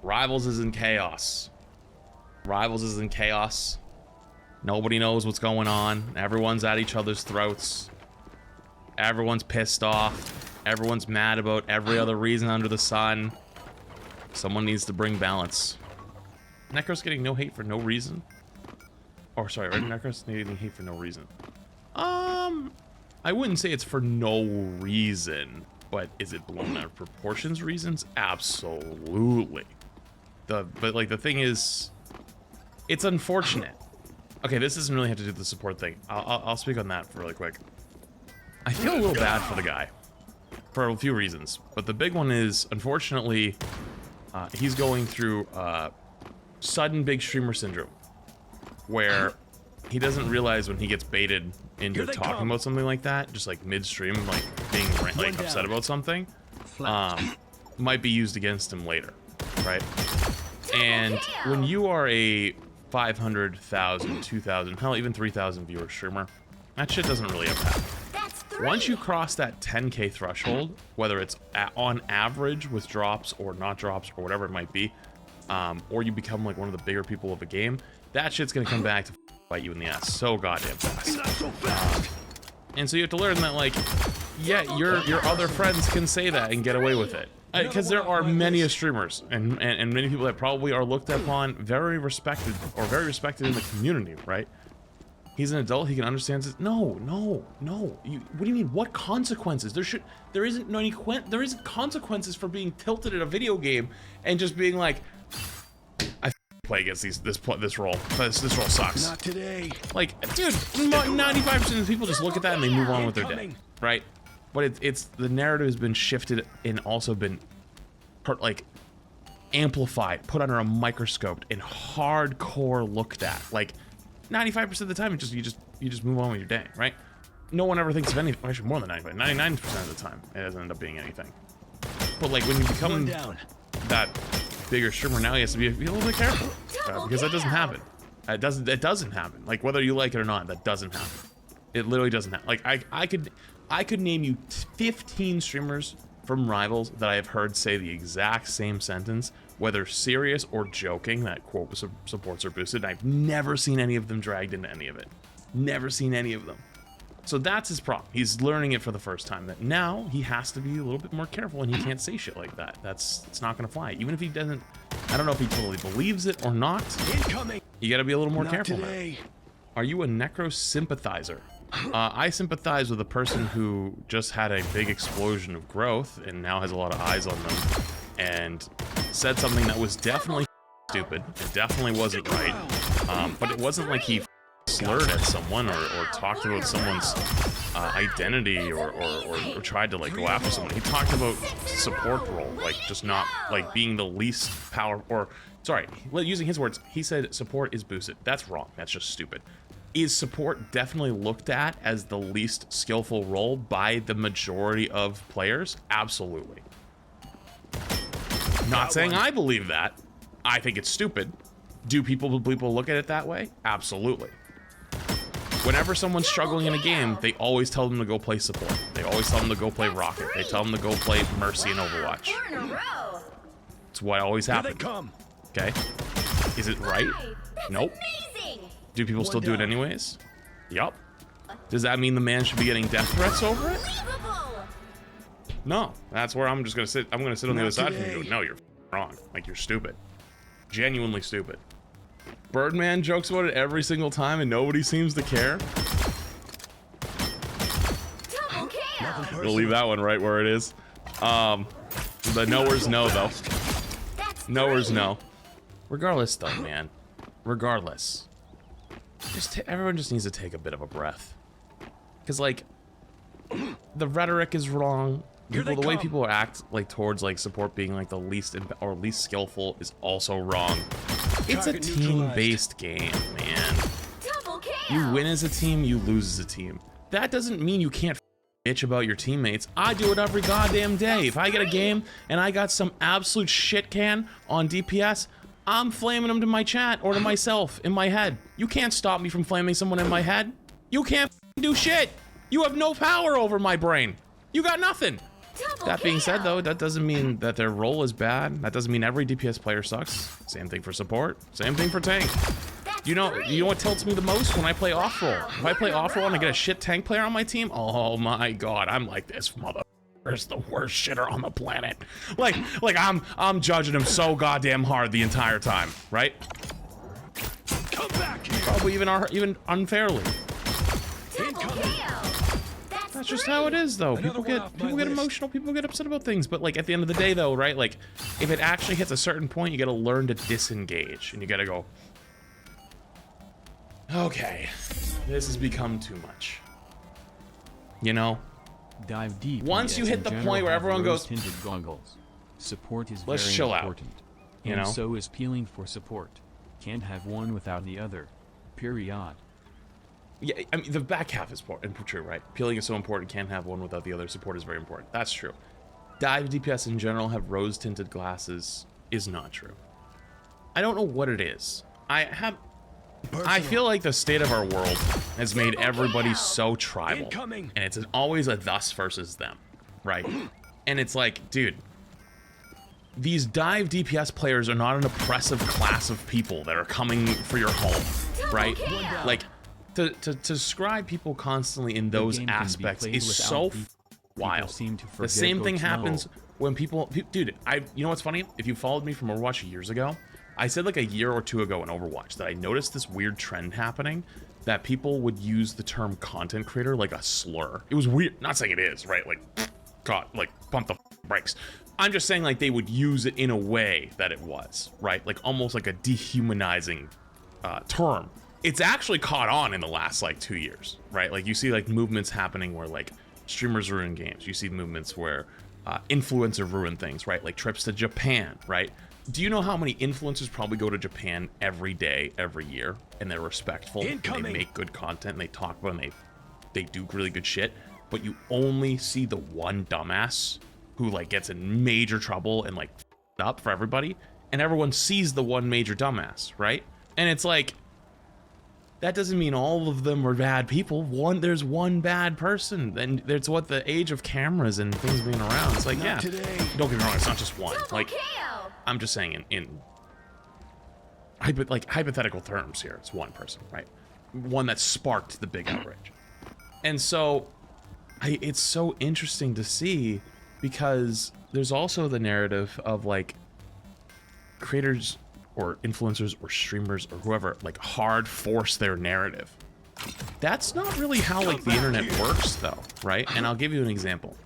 Rivals is in chaos. Rivals is in chaos. Nobody knows what's going on. Everyone's at each other's throats. Everyone's pissed off. Everyone's mad about every other reason under the sun. Someone needs to bring balance. Necro's getting no hate for no reason. Or sorry, right? Necro's getting hate for no reason. I wouldn't say it's for no reason, but is it blown out of proportions reasons? Absolutely. But like the thing is, it's unfortunate. Okay, this doesn't really have to do with the support thing. I'll speak on that really quick. I feel a little bad for the guy for a few reasons, but the big one is, unfortunately, he's going through sudden big streamer syndrome, where he doesn't realize when he gets baited into talking about something like that, just like midstream, like being like upset about something, might be used against him later, right? And when you are a 500,000, 2,000, hell, even 3,000 viewer streamer, that shit doesn't really impact. Once you cross that 10K threshold, whether it's on average with drops or not drops or whatever it might be, or you become like one of the bigger people of a game, that shit's gonna come back to bite you in the ass so goddamn fast. And so you have to learn that, like, yeah, your other friends can say that and get away with it. Because there are many streamers and many people that probably are looked upon very respected in the community, right? He's an adult, he can understand this. No. What do you mean? What consequences? There isn't consequences for being tilted at a video game and just being like, I play against this role. This role sucks. Not today. Like, dude, 95% of people just look at that and they move on with their day, right? But it's the narrative has been shifted and also been like amplified, put under a microscope, and hardcore looked at. Like 95% of the time, you just move on with your day, right? No one ever thinks of anything. Actually, more than 95, 99% of the time, it doesn't end up being anything. But like when you become that bigger streamer, now he has to be a little bit careful because that doesn't happen. It doesn't happen. Like whether you like it or not, that doesn't happen. It literally doesn't happen. Like I could name you 15 streamers from Rivals that I have heard say the exact same sentence, whether serious or joking, that quote supports are boosted. I've never seen any of them dragged into any of it. Never seen any of them. So that's his problem. He's learning it for the first time, that now he has to be a little bit more careful and he can't say shit like that. It's not gonna fly. Even if he doesn't, I don't know if he totally believes it or not. Incoming. You gotta be a little more careful now. Are you a Necro sympathizer? I sympathize with a person who just had a big explosion of growth and now has a lot of eyes on them and said something that was definitely stupid. It definitely wasn't right. But it wasn't like he slurred at someone or talked about someone's identity or tried to like go after someone. He talked about support role, like just not like being the least power, or sorry, using his words, he said support is boosted. That's wrong. That's just stupid. Is support definitely looked at as the least skillful role by the majority of players? Absolutely. Not saying I believe that. I think it's stupid. Do people look at it that way? Absolutely. Whenever someone's struggling in a game, they always tell them to go play support. They always tell them to go play Rocket. They tell them to go play Mercy in Overwatch. It's what always happens. Okay? Is it right? Nope. Do people still do it anyways? Yup. Does that mean the man should be getting death threats over it? No. That's where I'm just gonna sit. I'm gonna sit on the other side from you. No, you're wrong. Like, you're stupid. Genuinely stupid. Birdman jokes about it every single time and nobody seems to care. We'll leave that one right where it is. The nowhere's no, though. Nowhere's no. Regardless, though, man. Regardless. Everyone just needs to take a bit of a breath. Because, like, the rhetoric is wrong. The way people act, like, towards, like, support being, like, the least skillful is also wrong. It's a team-based game, man. You win as a team, you lose as a team. That doesn't mean you can't bitch about your teammates. I do it every goddamn day. If I get a game and I got some absolute shit can on DPS, I'm flaming them to my chat or to myself in my head. You can't stop me from flaming someone in my head. You can't do shit. You have no power over my brain. You got nothing. That being said, though, that doesn't mean that their role is bad. That doesn't mean every DPS player sucks. Same thing for support. Same thing for tank. You know what tilts me the most when I play off-roll? If I play off-roll and I get a shit tank player on my team, oh my god, I'm like, this motherfucker's the worst shitter on the planet. Like I'm judging him so goddamn hard the entire time, right? Come back here. Probably even unfairly. That's just how it is, though. People get emotional. People get upset about things. But like at the end of the day, though, right? Like if it actually hits a certain point, you got to learn to disengage, and you got to go, okay, this has become too much. You know? Dive deep. Once you hit the point where everyone goes, tinted goggles. Support is let's very chill important. out. You know? So is peeling for support. Can't have one without the other. Period. Yeah, I mean, the back half is true, right? Peeling is so important, can't have one without the other. Support is very important. That's true. Dive DPS in general have rose-tinted glasses is not true. I don't know what it is. I feel like the state of our world has made everybody so tribal. Incoming. And it's always a us versus them, right? And it's like, dude, these dive DPS players are not an oppressive class of people that are coming for your home, right? Like, to describe people constantly in those aspects is so wild. The same thing happens when people, dude, you know what's funny? If you followed me from Overwatch years ago, I said like a year or two ago in Overwatch that I noticed this weird trend happening that people would use the term content creator like a slur. It was weird. Not saying it is, right? Like, God, like pump the brakes. I'm just saying like they would use it in a way that it was, right? Like almost like a dehumanizing term. It's actually caught on in the last like 2 years, right? Like you see like movements happening where like streamers ruin games. You see movements where influencers ruin things, right? Like trips to Japan, right? Do you know how many influencers probably go to Japan every day, every year, and they're respectful, and they make good content, and they talk about it, and they do really good shit, but you only see the one dumbass who like gets in major trouble and like up for everybody, and everyone sees the one major dumbass, right? And it's like, that doesn't mean all of them are bad people. There's one bad person, and it's what the age of cameras and things being around. It's like, yeah, don't get me wrong, it's not just one. Like, I'm just saying in hypothetical terms here, it's one person, right? One that sparked the big outrage. And so, it's so interesting to see because there's also the narrative of like creators or influencers or streamers or whoever like hard force their narrative. That's not really how like the internet works though, right? And I'll give you an example.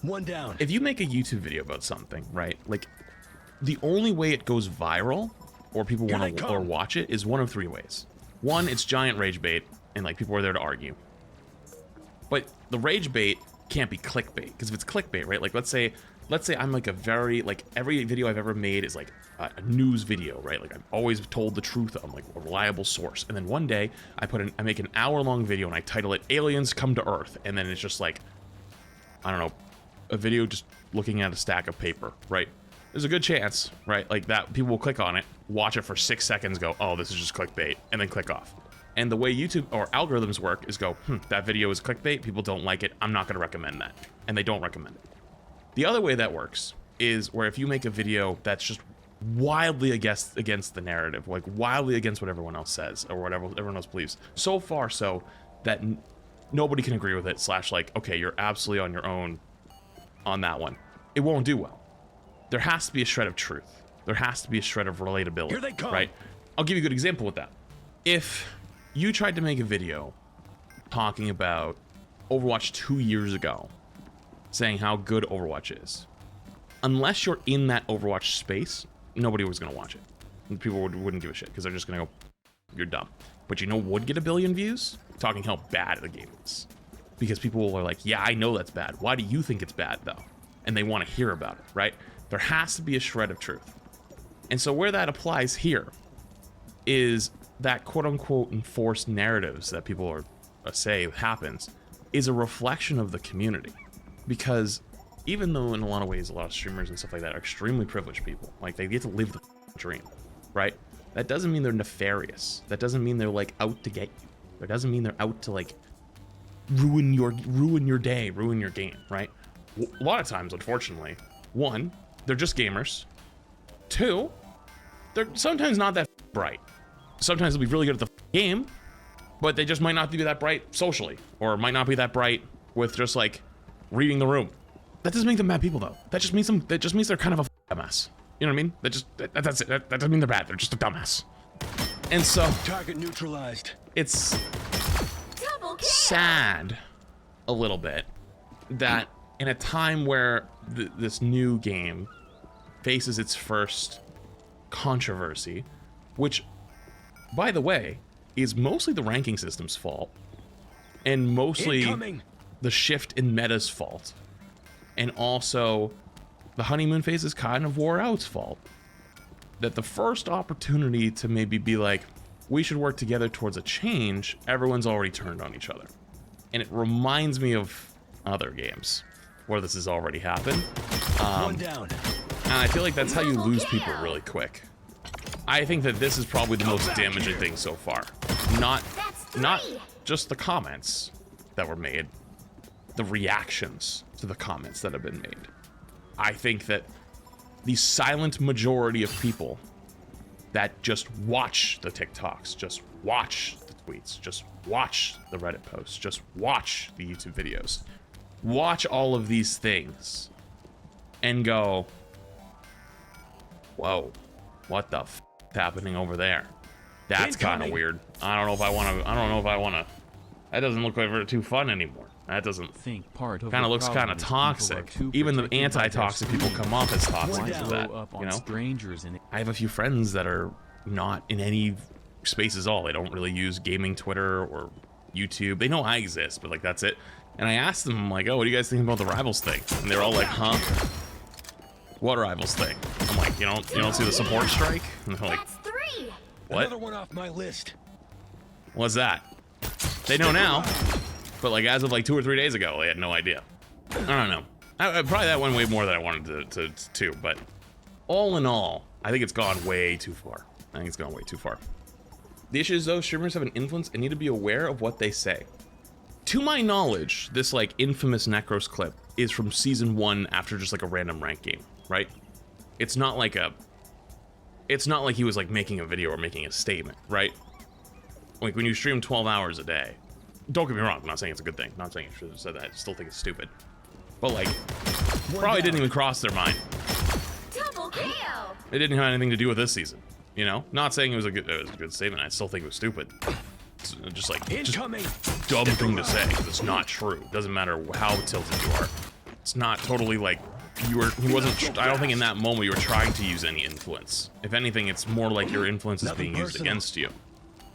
One down. If you make a YouTube video about something, right? Like the only way it goes viral or people want to or watch it is one of three ways. One, it's giant rage bait and like people are there to argue. But the rage bait can't be clickbait because if it's clickbait, right? Like let's say I'm like a very like every video I've ever made is like a news video, right? Like I've always told the truth. I'm like a reliable source. And then one day I make an hour-long video and I title it "Aliens Come to Earth," and then it's just like, I don't know, a video just looking at a stack of paper, right? There's a good chance, right? Like that people will click on it, watch it for 6 seconds, go, oh, this is just clickbait, and then click off. And the way YouTube or algorithms work is go, that video is clickbait, people don't like it, I'm not gonna recommend that. And they don't recommend it. The other way that works is where if you make a video that's just wildly against the narrative, like wildly against what everyone else says or whatever everyone else believes, so far so that nobody can agree with it, / like, okay, you're absolutely on your own on that one, it won't do well. There has to be a shred of truth. There has to be a shred of relatability. Here they come. Right? I'll give you a good example with that. If you tried to make a video talking about Overwatch 2 years ago, saying how good Overwatch is, unless you're in that Overwatch space, nobody was going to watch it. People wouldn't give a shit because they're just going to go, you're dumb. But you know what would get 1 billion views? Talking how bad the game is. Because people are like, yeah, I know that's bad. Why do you think it's bad, though? And they want to hear about it, right? There has to be a shred of truth. And so where that applies here is that quote-unquote enforced narratives that people say happens is a reflection of the community. Because even though in a lot of ways a lot of streamers and stuff like that are extremely privileged people, like they get to live the dream, right? That doesn't mean they're nefarious. That doesn't mean they're like out to get you. That doesn't mean they're out to like ruin your day, ruin your game, right? a lot of times, unfortunately, one, they're just gamers. Two, they're sometimes not that bright. Sometimes they'll be really good at the game, but they just might not be that bright socially, or might not be that bright with just like reading the room. That doesn't make them bad people though. That just means they're kind of a dumbass. You know what I mean? That's it. That doesn't mean they're bad. They're just a dumbass. And so Target neutralized. it's sad a little bit that in a time where this new game faces its first controversy, which, by the way, is mostly the ranking system's fault, and mostly Incoming. the shift in meta's fault, and also the honeymoon phase is kind of wore out's fault. That the first opportunity to maybe be like, we should work together towards a change, everyone's already turned on each other. And it reminds me of other games where this has already happened. One down. And I feel like that's how you lose people really quick. I think that this is probably the most damaging thing so far. Not just the comments that were made, the reactions to the comments that have been made. I think that the silent majority of people that just watch the TikToks, just watch the tweets, just watch the Reddit posts, just watch the YouTube videos, watch all of these things and go, whoa, what the f is happening over there? That's kind of weird. I don't know if I want to, that doesn't look like too fun anymore. That doesn't Think part of kind of the looks problem kind of is people are toxic. too Even the protected by their anti-toxic people screen. come off as Why toxic to blow that, up you on know? strangers and I have a few friends that are not in any space at all. They don't really use gaming Twitter or YouTube. They know I exist, but like that's it. And I asked them, like, oh, what do you guys think about the Rivals thing? And they're all like, huh? What Rivals thing? I'm like, you don't see the support strike? And they're like, That's three. what? Another one off my list. What's that? They know now, but like as of like 2 or 3 days ago, they had no idea. I don't know. Probably that went way more than I wanted to, but all in all, I think it's gone way too far. I think it's gone way too far. The issue is though, streamers have an influence and need to be aware of what they say. To my knowledge, this like infamous Necros clip is from season 1 after just like a random rank game, right? It's not like he was like making a video or making a statement, right? Like when you stream 12 hours a day, don't get me wrong, I'm not saying it's a good thing. I'm not saying you should have said that. I still think it's stupid. But like, probably didn't even cross their mind. Double kill. It didn't have anything to do with this season, you know? Not saying it was a good statement. I still think it was stupid. It's just like, just Incoming. dumb thing to say. 'Cause it's not true. It doesn't matter how tilted you are. It's not totally like he wasn't. I don't think in that moment you were trying to use any influence. If anything, it's more like your influence is Nothing being used personal. against you.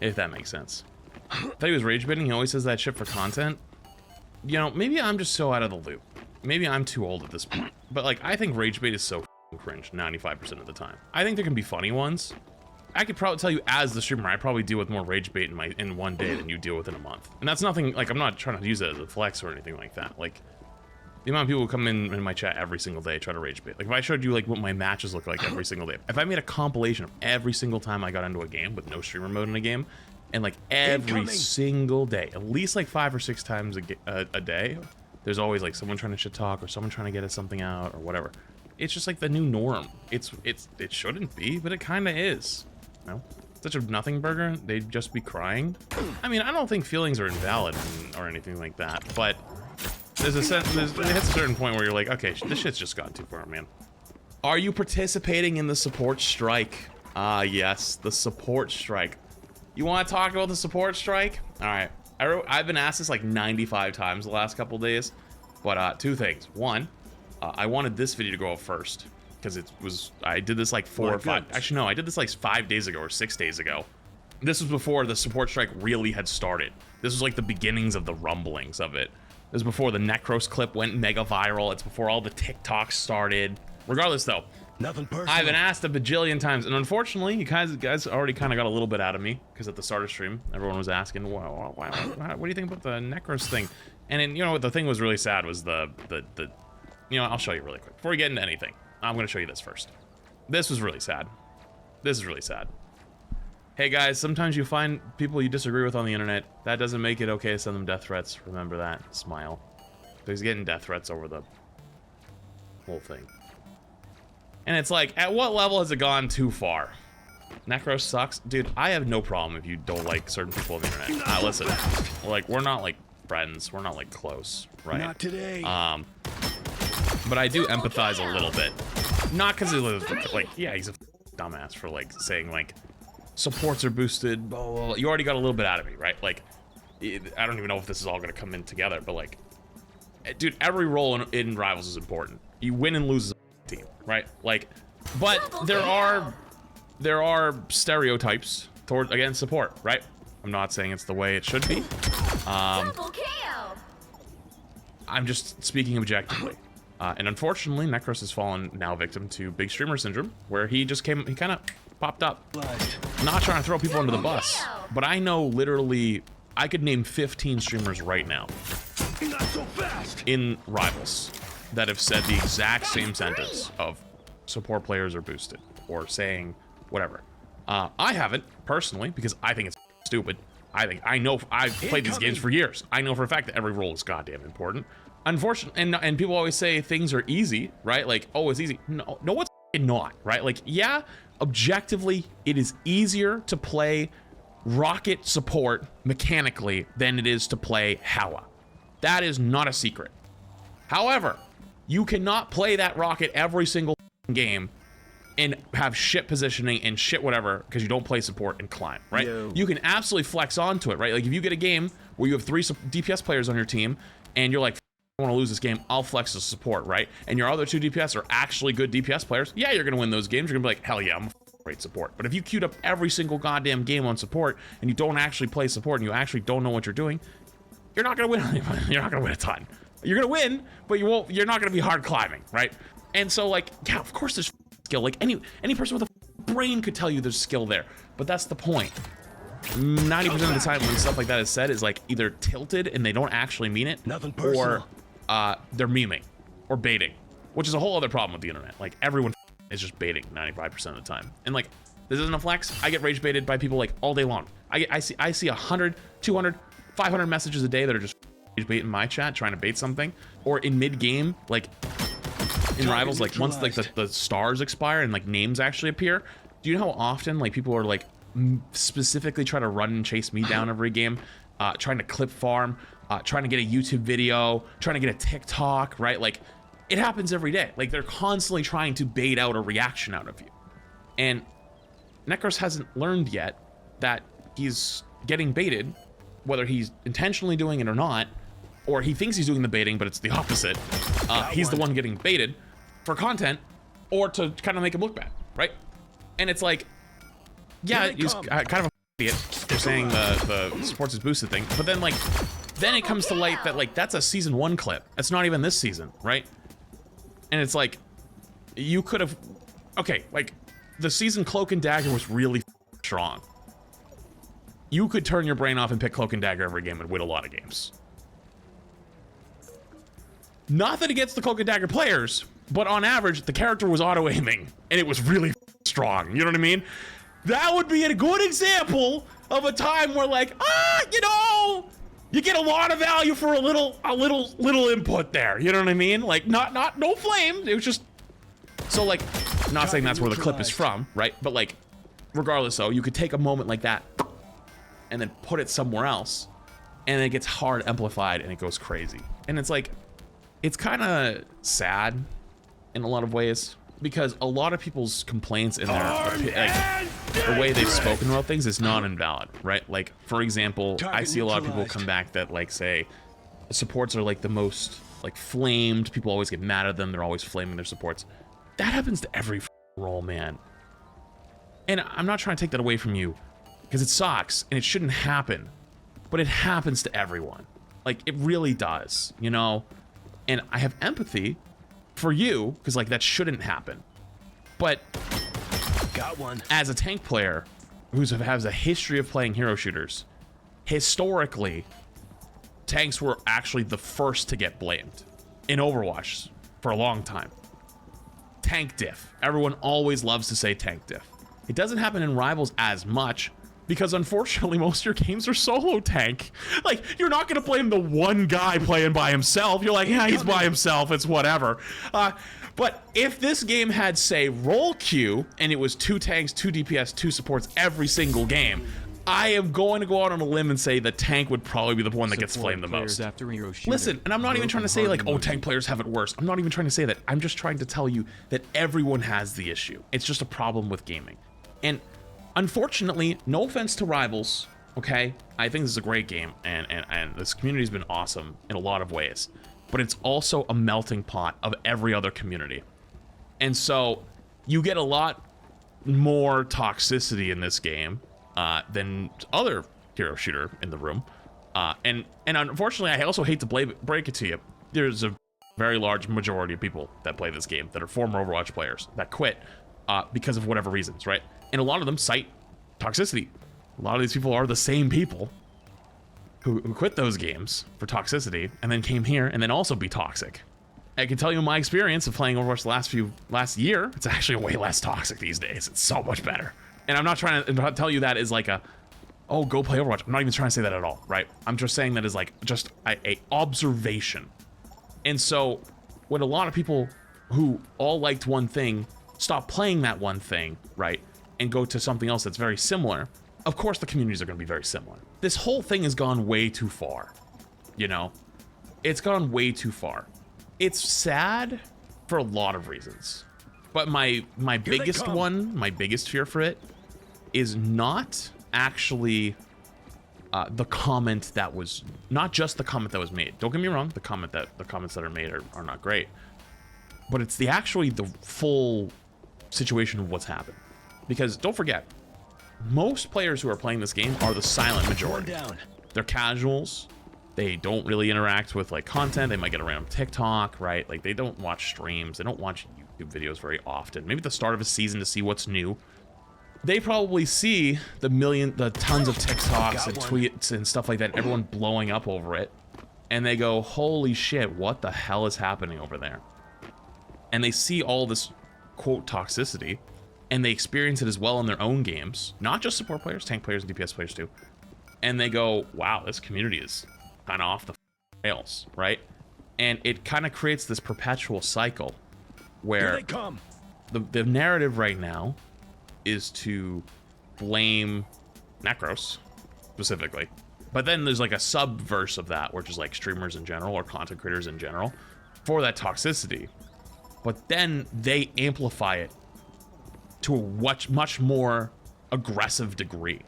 If that makes sense. I thought he was rage baiting. He always says that shit for content. You know, maybe I'm just so out of the loop. Maybe I'm too old at this point. But like, I think rage bait is so cringe 95% of the time. I think there can be funny ones. I could probably tell you as the streamer, I probably deal with more rage bait in one day than you deal with in a month. And that's nothing, like I'm not trying to use it as a flex or anything like that. Like the amount of people who come in my chat every single day try to rage bait. Like if I showed you like what my matches look like every single day, if I made a compilation of every single time I got into a game with no streamer mode in a game, and like every Incoming. single day, at least like 5 or 6 times a day, there's always like someone trying to shit talk or someone trying to get us something out or whatever. It's just like the new norm. It shouldn't be, but it kind of is. You know? Such a nothing burger, they'd just be crying. I mean, I don't think feelings are invalid or anything like that, but there's a sense, it hits a certain point where you're like, okay, this shit's just gone too far, man. Are you participating in the support strike? Ah, yes, the support strike. You want to talk about the support strike? All right, I've been asked this like 95 times the last couple days, but 2 things. One, I wanted this video to go out first because I did this like 4 or 5. Actually, no, I did this like 5 days ago or 6 days ago. This was before the support strike really had started. This was like the beginnings of the rumblings of it. This was before the Necros clip went mega viral. It's before all the TikToks started. Regardless, though, Nothing personal. I've been asked a bajillion times, and unfortunately, you guys already kind of got a little bit out of me because at the start of stream, everyone was asking, well, what do you think about the Necros thing? And then, you know what the thing was really sad was the you know, I'll show you really quick before we get into anything. I'm gonna show you this first. This was really sad. This is really sad. Hey guys, sometimes you find people you disagree with on the internet. That doesn't make it okay to send them death threats. Remember that. Smile. So he's getting death threats over the whole thing. And it's like, at what level has it gone too far? Necro sucks. Dude, I have no problem if you don't like certain people on the internet. Listen, like, we're not like friends. We're not like close, right? Not today. But I do empathize a little bit. Not because he's like, yeah, he's a dumbass for like saying like, supports are boosted, blah, blah, blah. You already got a little bit out of me, right? Like, I don't even know if this is all gonna come in together, but like, dude, every role in Rivals is important. You win and lose as a team, right? Like, but there are stereotypes against support, right? I'm not saying it's the way it should be. Double kill. I'm just speaking objectively. And unfortunately, Necros has fallen now victim to big streamer syndrome, where he kind of popped up. Not trying to throw people under the bus, but I know literally, I could name 15 streamers right now Not so fast. in Rivals that have said the exact same sentence of support players are boosted, or saying whatever. I haven't, personally, because I think it's stupid. I've played these games for years. I know for a fact that every role is goddamn important. Unfortunately, and people always say things are easy, right? Like, oh, it's easy. No, it's not, right? Like, yeah, objectively, it is easier to play Rocket support mechanically than it is to play Howa. That is not a secret. However, you cannot play that Rocket every single game and have shit positioning and shit whatever because you don't play support and climb, right? Yo. You can absolutely flex onto it, right? Like if you get a game where you have 3 DPS players on your team and you're like, I want to lose this game, I'll flex the support, right? And your other 2 DPS are actually good DPS players, yeah, you're gonna win those games. You're gonna be like, hell yeah, I'm a great support. But if you queued up every single goddamn game on support and you don't actually play support and you actually don't know what you're doing, you're not gonna win. You're not gonna win a ton. You're gonna win, but you're not gonna be hard climbing, right? And so like, yeah, of course there's skill. Like any person with a brain could tell you there's skill there, but that's the point. 90% of the time when stuff like that is said is like either tilted and they don't actually mean it, Nothing or personal. they're memeing or baiting, which is a whole other problem with the internet. Like everyone is just baiting 95% of the time. And like, this isn't a flex. I get rage baited by people like all day long. I see 100, 200, 500 messages a day that are just rage baiting my chat, trying to bait something. Or in mid game, like in Rivals, like once like the stars expire and like names actually appear, do you know how often like people are like specifically trying to run and chase me down every game, trying to clip farm, trying to get a YouTube video, trying to get a TikTok, right? Like it happens every day. Like they're constantly trying to bait out a reaction out of you. And Necros hasn't learned yet that he's getting baited, whether he's intentionally doing it or not, or he thinks he's doing the baiting, but it's the opposite. He's the one getting baited for content or to kind of make him look bad, right? And it's like, yeah, he's kind of a idiot for saying the sports is boosted thing, but then like, then it comes to light that like, that's a season 1 clip. That's not even this season, right? And it's like, you could have, okay, like the season Cloak and Dagger was really strong. You could turn your brain off and pick Cloak and Dagger every game and win a lot of games. Nothing against the Cloak and Dagger players, but on average, the character was auto-aiming, and it was really strong, you know what I mean? That would be a good example of a time where like, you know, you get a lot of value for a little input there, you know what I mean? Like, no flame, it was just, so like, not saying that's where the clip is from, right? But like, regardless though, you could take a moment like that and then put it somewhere else, and it gets hard amplified and it goes crazy. And it's like, it's kind of sad in a lot of ways, because a lot of people's complaints in their the way they've spoken about things is not invalid, right? Like, for example, I see a lot of people come back that like say supports are like the most like flamed. People always get mad at them. They're always flaming their supports. That happens to every role, man. And I'm not trying to take that away from you, because it sucks and it shouldn't happen, but it happens to everyone. Like, it really does, you know? And I have empathy for you, because like that shouldn't happen. But Got one. as a tank player who has a history of playing hero shooters, historically, tanks were actually the first to get blamed in Overwatch for a long time. Tank diff. Everyone always loves to say tank diff. It doesn't happen in Rivals as much, because unfortunately most of your games are solo tank. Like, you're not gonna blame the one guy playing by himself. You're like, yeah, he's by himself, it's whatever. But But if this game had, say, roll queue, and it was 2 tanks, 2 DPS, 2 supports every single game, I am going to go out on a limb and say the tank would probably be the one that gets flamed the most. Listen, and I'm not even trying to say like, oh, tank players have it worse. I'm not even trying to say that. I'm just trying to tell you that everyone has the issue. It's just a problem with gaming. And unfortunately, no offense to Rivals, okay? I think this is a great game, and this community's been awesome in a lot of ways. But it's also a melting pot of every other community. And so you get a lot more toxicity in this game than other hero shooter in the room. And unfortunately, I also hate to break it to you. There's a very large majority of people that play this game that are former Overwatch players that quit because of whatever reasons, right? And a lot of them cite toxicity. A lot of these people are the same people who quit those games for toxicity and then came here and then also be toxic. I can tell you my experience of playing Overwatch the last year, it's actually way less toxic these days. It's so much better. And I'm not trying to tell you that as like oh, go play Overwatch. I'm not even trying to say that at all, right? I'm just saying that as like just a observation. And so when a lot of people who all liked one thing stop playing that one thing, right, and go to something else that's very similar, of course the communities are going to be very similar. This whole thing has gone way too far, you know? It's gone way too far. It's sad for a lot of reasons. But my biggest one, my biggest fear for it is not actually the comment that was, not just the comment that was made. Don't get me wrong, the comments that are made are not great. But it's the full situation of what's happened. Because don't forget, most players who are playing this game are the silent majority. They're casuals. They don't really interact with like content. They might get around TikTok, right? Like they don't watch streams. They don't watch YouTube videos very often. Maybe at the start of a season to see what's new. They probably see the tons of TikToks and tweets and stuff like that, everyone blowing up over it. And they go, holy shit, what the hell is happening over there? And they see all this, quote, toxicity, and they experience it as well in their own games. Not just support players, tank players, and DPS players too. And they go, wow, this community is kind of off the rails, right? And it kind of creates this perpetual cycle where the narrative right now is to blame Necros specifically. But then there's like a subverse of that, which is like streamers in general or content creators in general for that toxicity. But then they amplify it to a much more aggressive degree.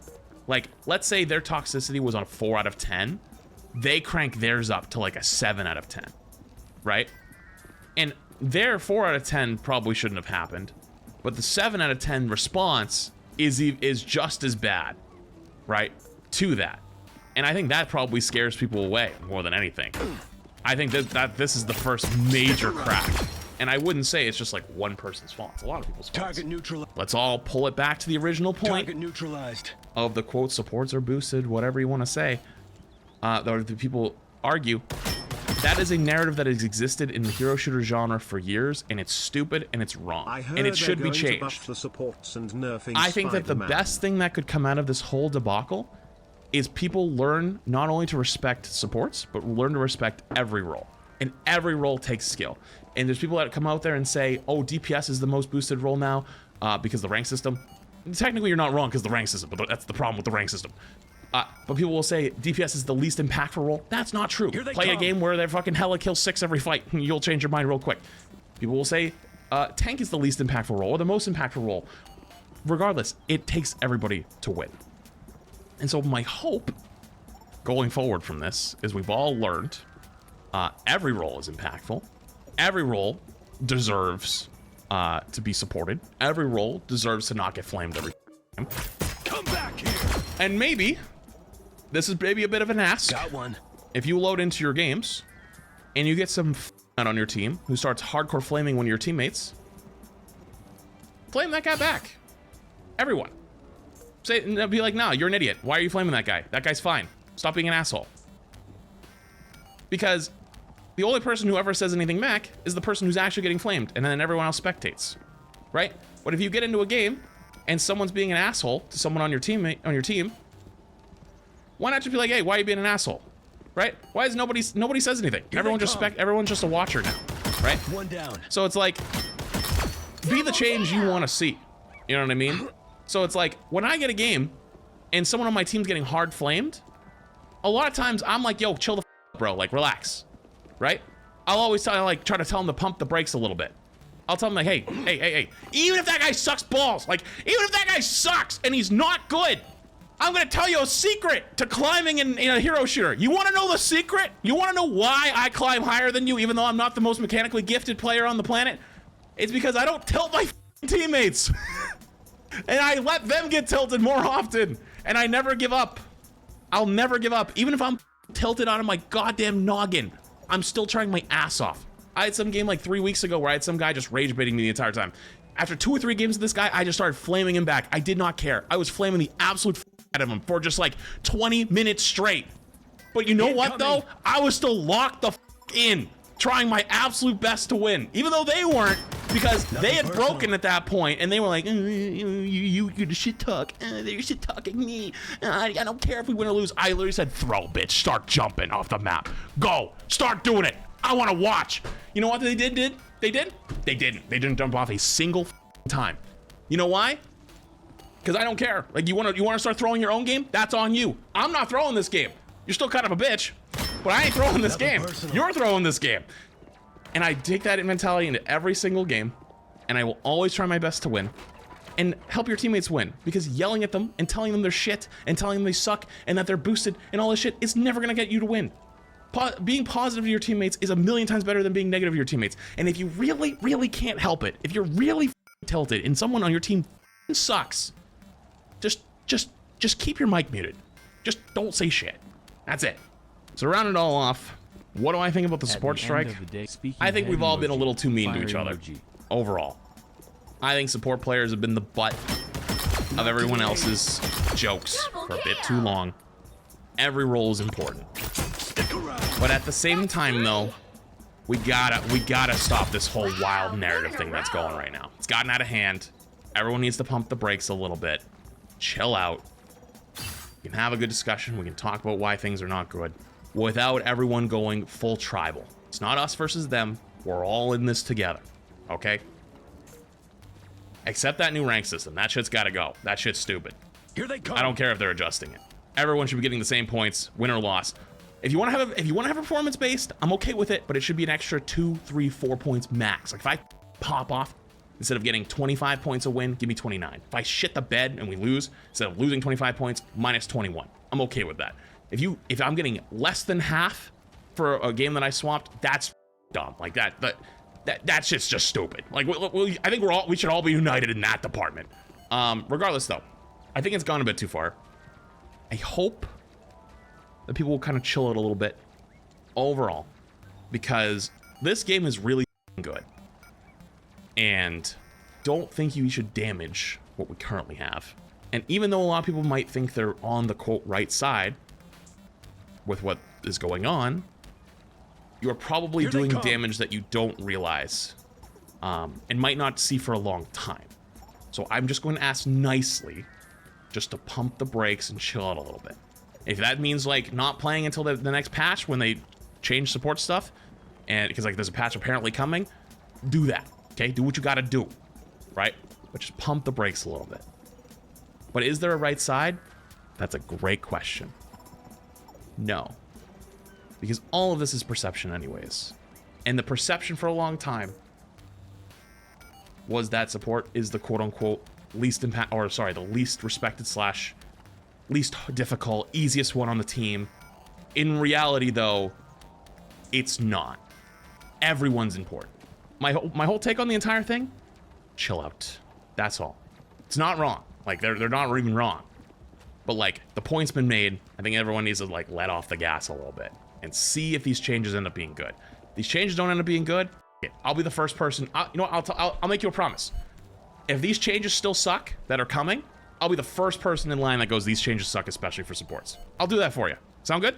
Like, let's say their toxicity was on a 4 out of 10. They crank theirs up to like a 7 out of 10, right? And their 4 out of 10 probably shouldn't have happened, but the 7 out of 10 response is just as bad, right, to that. And I think that probably scares people away more than anything. I think that this is the first major crack. And I wouldn't say it's just like one person's fault. It's a lot of people's fault. Target neutralized. Let's all pull it back to the original point. Target neutralized. Of the quote, supports are boosted, whatever you want to say. The people argue. That is a narrative that has existed in the hero shooter genre for years, and it's stupid and it's wrong. And it should be changed. I think that the best thing that could come out of this whole debacle is people learn not only to respect supports, but learn to respect every role. And every role takes skill. And there's people that come out there and say, oh, DPS is the most boosted role now because the rank system. Technically, you're not wrong because the rank system, but that's the problem with the rank system. But people will say DPS is the least impactful role. That's not true. Play a game where they fucking hella kill 6 every fight. You'll change your mind real quick. People will say tank is the least impactful role or the most impactful role. Regardless, it takes everybody to win. And so my hope going forward from this is we've all learned every role is impactful. Every role deserves to be supported. Every role deserves to not get flamed every time. Come back here. And maybe, this is maybe a bit of an ask. Got one. If you load into your games and you get some on your team who starts hardcore flaming one of your teammates, flame that guy back. Everyone. Be like, nah, you're an idiot. Why are you flaming that guy? That guy's fine. Stop being an asshole. Because the only person who ever says anything back is the person who's actually getting flamed, and then everyone else spectates, right? But if you get into a game and someone's being an asshole to someone on your team, why not just be like, hey, why are you being an asshole, right? Why is nobody says anything? Everyone's just a watcher now. right? One down. So it's like, be the change you want to see. You know what I mean? So it's like, when I get a game and someone on my team's getting hard flamed, a lot of times I'm like, yo, chill the f bro, like relax, right? I'll always try to tell them to pump the brakes a little bit. I'll tell them like, hey, even if that guy sucks balls, like even if that guy sucks and he's not good, I'm gonna tell you a secret to climbing in a hero shooter. You wanna know the secret? You wanna know why I climb higher than you even though I'm not the most mechanically gifted player on the planet? It's because I don't tilt my teammates. And I let them get tilted more often. And I never give up. I'll never give up. Even if I'm tilted out of my goddamn noggin, I'm still trying my ass off. I had some game like 3 weeks ago where I had some guy just rage baiting me the entire time. After 2 or 3 games of this guy, I just started flaming him back. I did not care. I was flaming the absolute out of him for just like 20 minutes straight. But you know what though? I was still locked the in, trying my absolute best to win, even though they weren't, because they had broken at that point and they were like, you shit talk, they're shit talking me. I don't care if we win or lose. I literally said, throw, bitch, start jumping off the map. Go, start doing it. I want to watch. You know what they did? They didn't. They didn't jump off a single time. You know why? Because I don't care. Like you want to start throwing your own game? That's on you. I'm not throwing this game. You're still kind of a bitch, but I ain't throwing this game. You're throwing this game. And I take that mentality into every single game, and I will always try my best to win and help your teammates win, because yelling at them and telling them they're shit and telling them they suck and that they're boosted and all this shit is never gonna get you to win. Being positive to your teammates is a million times better than being negative to your teammates. And if you really, really can't help it, if you're really tilted and someone on your team sucks, just keep your mic muted. Just don't say shit. That's it. So to round it all off, what do I think about the support strike? I think we've all been a little too mean to each other. Overall, I think support players have been the butt of everyone else's jokes for a bit too long. Every role is important. But at the same time though, we gotta stop this whole wild narrative thing that's going right now. It's gotten out of hand. Everyone needs to pump the brakes a little bit. Chill out. We can have a good discussion. We can talk about why things are not good without everyone going full tribal. It's not us versus them. We're all in this together, okay? Except that new rank system. That shit's gotta go. That shit's stupid. Here they come. I don't care if they're adjusting it. Everyone should be getting the same points, win or loss. If you want to have performance based, I'm okay with it, but it should be an extra 2, 3, 4 points max. Like if I pop off, instead of getting 25 points a win, give me 29. If I shit the bed and we lose, instead of losing 25 points, minus 21. I'm okay with that. If I'm getting less than half for a game that I swapped, that's dumb. Like that shit's just stupid. Like I think we should all be united in that department. Regardless though, I think it's gone a bit too far. I hope that people will kind of chill it a little bit overall, because this game is really good, and don't think you should damage what we currently have. And even though a lot of people might think they're on the quote right side with what is going on, you are probably doing damage that you don't realize and might not see for a long time. So I'm just going to ask nicely just to pump the brakes and chill out a little bit. If that means like not playing until the next patch when they change support stuff, and because like there's a patch apparently coming, do that, okay? Do what you gotta do, right? But just pump the brakes a little bit. But is there a right side? That's a great question. No. Because all of this is perception anyways. And the perception for a long time was that support is the quote-unquote least impact, or sorry, the least respected / least difficult, easiest one on the team. In reality though, it's not. Everyone's important. My whole take on the entire thing, chill out. That's all. It's not wrong. Like they're not even wrong. But like the point's been made. I think everyone needs to like let off the gas a little bit and see if these changes end up being good. If these changes don't end up being good, I'll be the first person. You know what, I'll make you a promise. If these changes still suck that are coming, I'll be the first person in line that goes, these changes suck, especially for supports. I'll do that for you. Sound good?